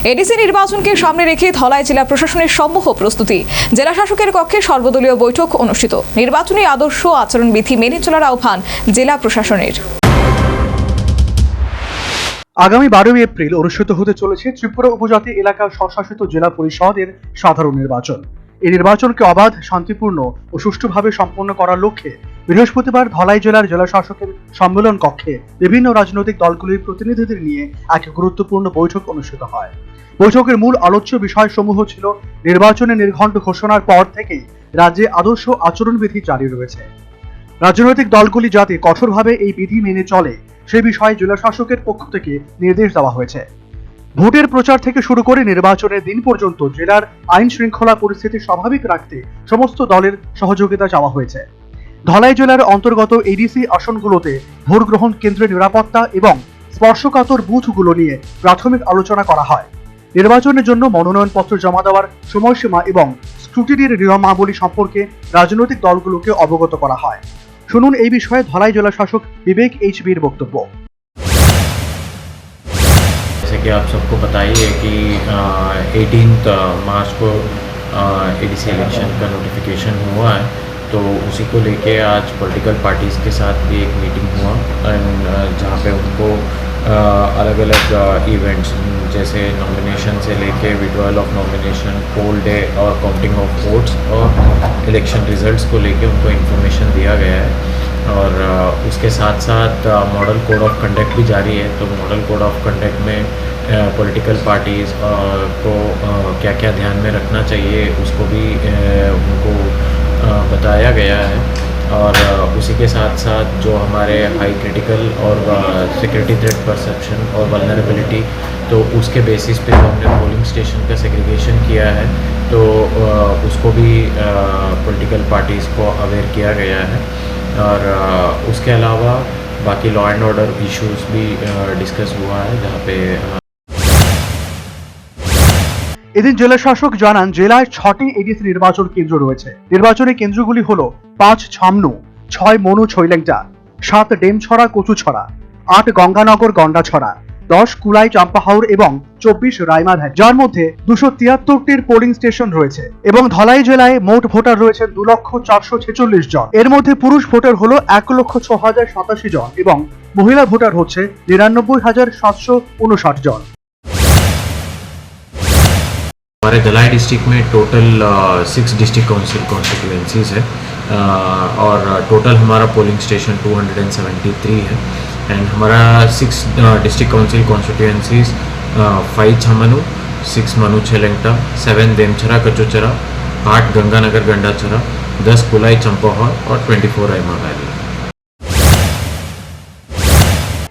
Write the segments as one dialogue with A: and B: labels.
A: ADC নির্বাচনকে সামনে রেখে ধলাই জেলা প্রশাসনের সম্মুখ প্রস্তুতি। জেলা শাসকের কক্ষে সর্বদলীয় বৈঠক অনুষ্ঠিত। নির্বাচনী আদর্শ আচরণবিধি মেনে চলার আহ্বান জেলা প্রশাসনের।
B: আগামী 12 এপ্রিল অনুষ্ঠিত হতে চলেছে ত্রিপুরা উপজাতি এলাকা স্বশাসিত জেলা পরিষদের সাধারণ নির্বাচন। এই নির্বাচনকে অবাধ, শান্তিপূর্ণ ও সুষ্ঠুভাবে সম্পন্ন করার লক্ষ্যে বৃহস্পতিবার ধলাই জেলার জেলা শাসকের সম্মেলন কক্ষে বিভিন্ন রাজনৈতিক দলগুলির প্রতিনিধিদের নিয়ে এক গুরুত্বপূর্ণ বৈঠক অনুষ্ঠিত হয়। বৈঠকের মূল আলোচ্য বিষয়সমূহ ছিল নির্বাচনে নির্ঘণ্ট ঘোষণার পর থেকেই রাজ্যে আদর্শ আচরণবিধি জারি রয়েছে। রাজনৈতিক দলগুলি যাতে কঠোরভাবে এই বিধি মেনে চলে সে বিষয়ে জেলা শাসকের পক্ষ থেকে নির্দেশ দেওয়া হয়েছে। ভোটের প্রচার থেকে শুরু করে নির্বাচনের দিন পর্যন্ত জেলার আইন শৃঙ্খলা পরিস্থিতি স্বাভাবিক রাখতে সমস্ত দলের সহযোগিতা চাওয়া হয়েছে। ধলাই জেলার অন্তর্গত এডিসি আসনগুলোতে ভোট গ্রহণ কেন্দ্রের নিরাপত্তা এবং স্পর্শকাতর বুথগুলো নিয়ে প্রাথমিক আলোচনা করা হয়। নির্বাচনের জন্য মনোনয়নপত্র জমা দেওয়ার সময়সীমা এবং স্ক্রুটিনির নিয়মাবলী সম্পর্কে রাজনৈতিক দলগুলোকে অবগত করা হয়। শুনুন এই বিষয়ে ধলাই জেলা শাসক বিবেक एचबीर বক্তব্য।
C: जैसे कि आप सबको बताइए कि 18 मार्च को एडीसी इलेक्शन का नोटिफिकेशन हुआ है, तो उसी को लेके आज पॉलिटिकल पार्टीज़ के साथ भी एक मीटिंग हुआ एंड जहाँ पे उनको अलग अलग इवेंट्स जैसे नॉमिनेशन से लेके withdrawal of nomination, poll day और काउंटिंग ऑफ वोट्स और इलेक्शन रिजल्ट्स को लेके उनको इन्फॉर्मेशन दिया गया है। और उसके साथ साथ मॉडल कोड ऑफ कंडक्ट भी जारी है। तो मॉडल कोड ऑफ कंडक्ट में पॉलिटिकल पार्टीज़ को क्या क्या ध्यान में रखना चाहिए उसको भी उनको बताया गया है। और उसी के साथ साथ जो हमारे हाई क्रिटिकल और सिक्योरिटी थ्रेट परसेप्शन और वल्नरेबिलिटी, तो उसके बेसिस पे हमने पोलिंग स्टेशन का सेग्रीगेशन किया है, तो उसको भी पॉलिटिकल पार्टीज़ को अवेयर किया गया है। और उसके अलावा बाकी लॉ एंड ऑर्डर इश्यूज भी डिस्कस हुआ है, जहाँ पे
B: এদিন জেলা শাসক জানান জেলায় 6টি এডিসি নির্বাচন কেন্দ্র রয়েছে। নির্বাচনী কেন্দ্রগুলি হলো 5 ছামনু, 6 মনু ছৈলেংটা, 7 ডেমছড়া কচুছড়া, 8 গঙ্গানগর গন্ডাছড়া, 10 কুলাই চাম্পাহাউর এবং 24 রাইমাঘাট, যার মধ্যে 273টির পোলিং স্টেশন রয়েছে। এবং ধলাই জেলায় মোট ভোটার রয়েছেন 2,04,46 জন। এর মধ্যে পুরুষ ভোটার হলো 1,06,087 জন এবং মহিলা ভোটার হচ্ছে 99,759 জন।
C: हमारे धलाई डिस्ट्रिक्ट में टोटल 6 डिस्ट्रिक्ट काउंसिल कॉन्स्टिट्यूएंसीज है और टोटल हमारा पोलिंग स्टेशन 273 है। एंड हमारा 6 district council constituencies 5 Chhamanu, 6 Manu Chhelengta, 7 Damchhara Kachuchara, 8 Ganganagar Gandacherra, 10 Kulai Champahar और 24 रायमा वैली।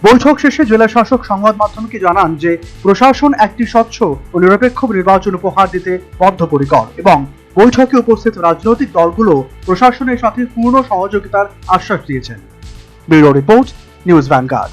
B: বৈঠক শেষে জেলা শাসক সংবাদ মাধ্যমকে জানান যে প্রশাসন একটি স্বচ্ছ ও নিরপেক্ষ নির্বাচন উপহার দিতে বদ্ধপরিকর এবং বৈঠকে উপস্থিত রাজনৈতিক দলগুলো প্রশাসনের সাথে পূর্ণ সহযোগিতার আশ্বাস দিয়েছেন। Bureau report, news vanguard.